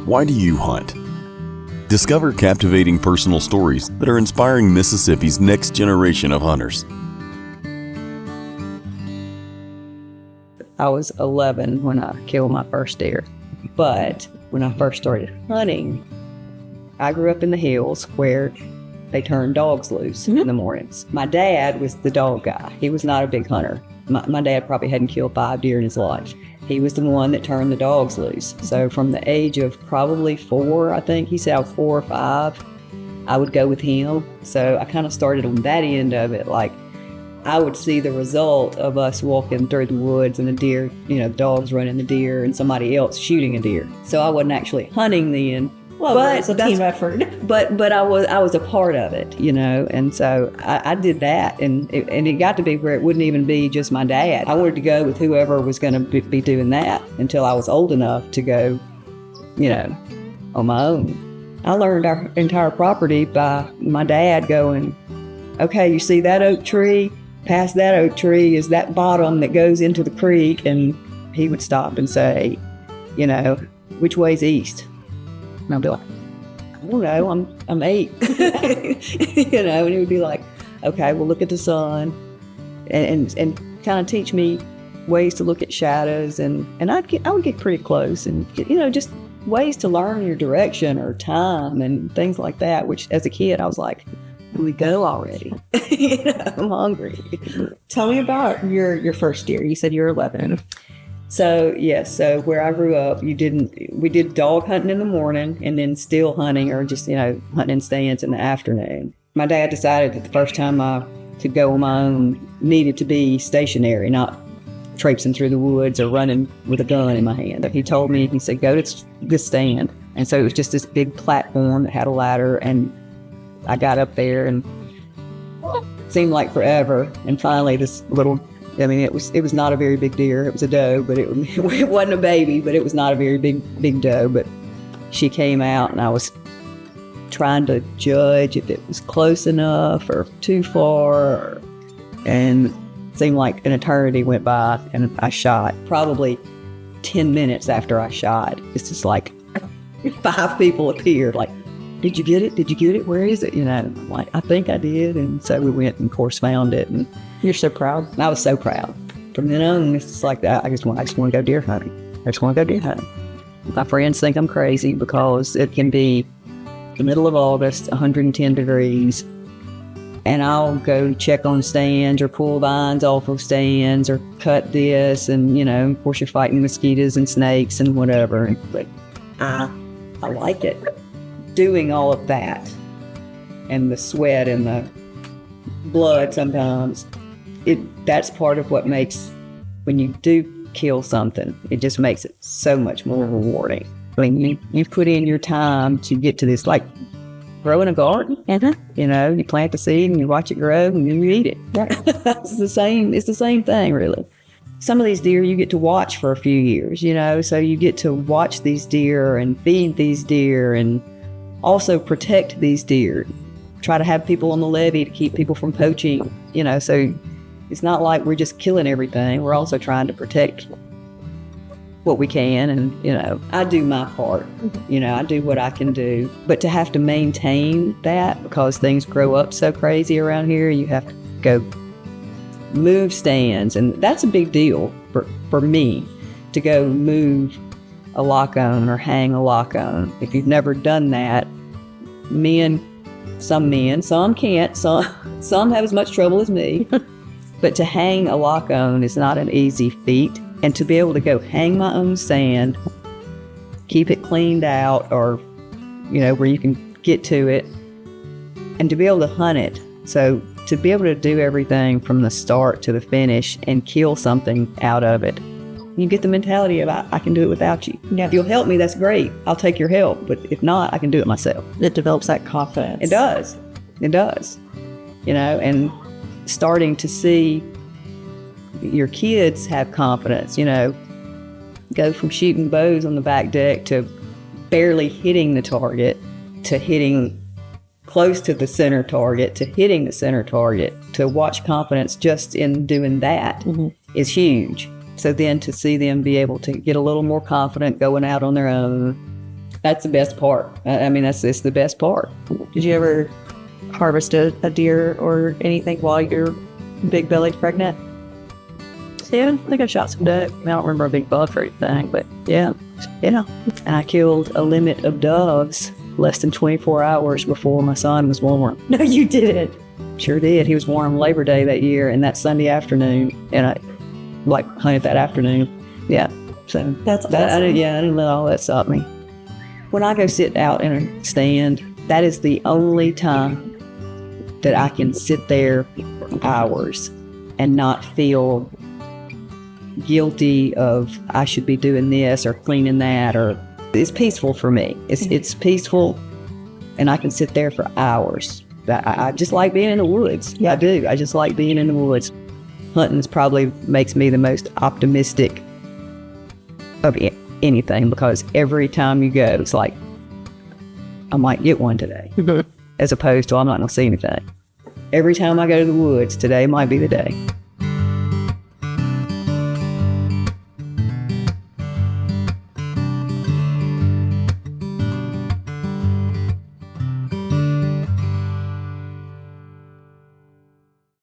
Why do you hunt? Discover captivating personal stories that are inspiring Mississippi's next generation of hunters. I was 11 when I killed my first deer. But when I first started hunting, I grew up in the hills where they turned dogs loose in the mornings. My dad was the dog guy. He was not a big hunter. My dad probably hadn't killed 5 deer in his life. He was the one that turned the dogs loose. So from the age of probably 4, I think, he said I was 4 or 5, I would go with him. So I kind of started on that end of it. Like, I would see the result of us walking through the woods and the deer, dogs running the deer and somebody else shooting a deer. So I wasn't actually hunting then. Well, but it's a team effort. But I was a part of it, and so I did that, and it got to be where it wouldn't even be just my dad. I wanted to go with whoever was going to be doing that until I was old enough to go, on my own. I learned our entire property by my dad going, okay, you see that oak tree? Past that oak tree is that bottom that goes into the creek, and he would stop and say, which way's east? And I'd be like, I don't know, I'm 8. And he would be like, okay, well, look at the sun, and kind of teach me ways to look at shadows, and I would get pretty close, and just ways to learn your direction or time and things like that, which as a kid I was like, here we go already. I'm hungry. Tell me about your first deer. You said you were 11. So, yes, so where I grew up, we did dog hunting in the morning and then still hunting, or just, hunting in stands in the afternoon. My dad decided that the first time I could go on my own needed to be stationary, not traipsing through the woods or running with a gun in my hand. He told me, he said, go to this stand. And so it was just this big platform that had a ladder, and I got up there, and it seemed like forever. And finally this little, it was not a very big deer. It was a doe, but it wasn't a baby, but it was not a very big doe. But she came out, and I was trying to judge if it was close enough or too far. And it seemed like an eternity went by, and I shot. Probably 10 minutes after I shot, it's just like 5 people appeared, like, did you get it? Did you get it? Where is it? I'm like, I think I did. And so we went and, of course, found it. And you're so proud. I was so proud. From then on, it's just like that. I just want to go deer hunting. I just want to go deer hunting. My friends think I'm crazy because it can be the middle of August, 110 degrees, and I'll go check on stands or pull vines off of stands or cut this. And, of course, you're fighting mosquitoes and snakes and whatever. But I like it. Doing all of that, and the sweat and the blood sometimes, that's part of what makes, when you do kill something, it just makes it so much more rewarding. I mean, you put in your time to get to this, like growing a garden. You plant the seed and you watch it grow and then you eat it. It's the same thing, really. Some of these deer you get to watch for a few years, so you get to watch these deer and feed these deer and also protect these deer. Try to have people on the levee to keep people from poaching, so it's not like we're just killing everything. We're also trying to protect what we can, and, I do my part. I do what I can do. But to have to maintain that, because things grow up so crazy around here, you have to go move stands, and that's a big deal for me, to go move a lock-on or hang a lock-on. If you've never done that, some can't, some have as much trouble as me, but to hang a lock-on is not an easy feat. And to be able to go hang my own stand, keep it cleaned out, or, where you can get to it, and to be able to hunt it. So to be able to do everything from the start to the finish and kill something out of it, you get the mentality of, I can do it without you. Yeah. If you'll help me, that's great. I'll take your help. But if not, I can do it myself. It develops that confidence. It does. And starting to see your kids have confidence, go from shooting bows on the back deck to barely hitting the target, to hitting close to the center target, to hitting the center target. To watch confidence just in doing that is huge. So then to see them be able to get a little more confident going out on their own, That's the best part. I mean, it's the best part. Did you ever harvest a deer or anything while you're big bellied pregnant? Yeah, I think I shot some duck. I don't remember a big buck or anything, but yeah. And I killed a limit of doves less than 24 hours before my son was born. No, you didn't. Sure did. He was born on Labor Day that year and that Sunday afternoon, and I hunted that afternoon. Yeah. So That's awesome. I didn't let all that stop me. When I go sit out in a stand, that is the only time that I can sit there for hours and not feel guilty of I should be doing this or cleaning that, or it's peaceful for me. It's peaceful, and I can sit there for hours. I just like being in the woods. Yeah, I do. I just like being in the woods. Hunting probably makes me the most optimistic of anything, because every time you go, it's like, I might get one today, as opposed to I'm not going to see anything. Every time I go to the woods, today might be the day.